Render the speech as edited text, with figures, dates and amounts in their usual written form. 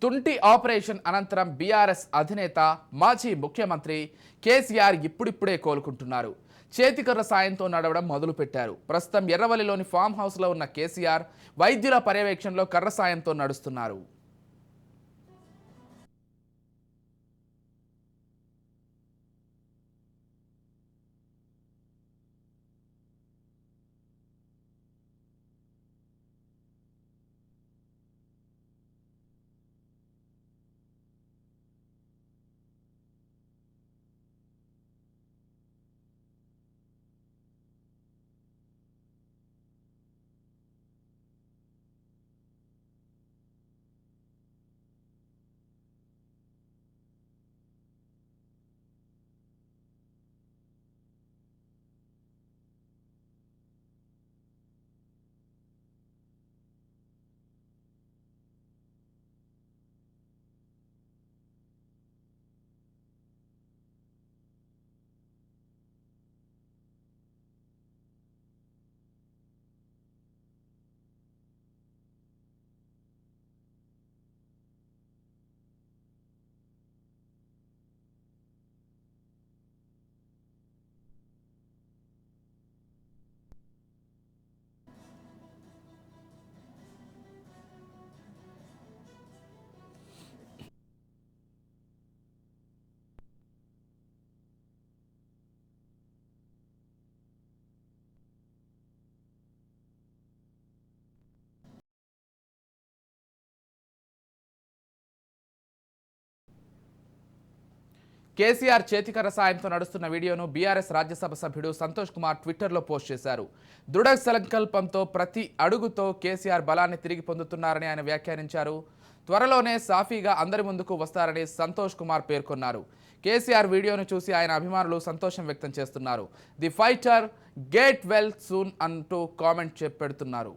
తుంటి ఆపరేషన్ అనంతరం బీఆర్ఎస్ అధినేత మాజీ ముఖ్యమంత్రి కేసీఆర్ ఇప్పుడిప్పుడే కోలుకుంటున్నారు. చేతికర్ర సాయంతో నడవడం మొదలుపెట్టారు. ప్రస్తుతం ఎర్రవల్లిలోని ఫామ్ హౌస్లో ఉన్న కేసీఆర్ వైద్యుల పర్యవేక్షణలో కర్ర సాయంతో నడుస్తున్నారు. కేసీఆర్ చేతికర్ర సాయంతో నడుస్తున్న వీడియోను బీఆర్ఎస్ రాజ్యసభ సభ్యుడు సంతోష్ కుమార్ ట్విట్టర్లో పోస్ట్ చేశారు. దృఢ సంకల్పంతో ప్రతి అడుగుతో కేసీఆర్ బలాన్ని తిరిగి పొందుతున్నారని ఆయన వ్యాఖ్యానించారు. త్వరలోనే సాఫీగా అందరి ముందుకు వస్తారని సంతోష్ కుమార్ పేర్కొన్నారు. కేసీఆర్ వీడియోను చూసి ఆయన అభిమానులు సంతోషం వ్యక్తం చేస్తున్నారు. The fighter get well soon అంటూ కామెంట్ పెడుతున్నారు.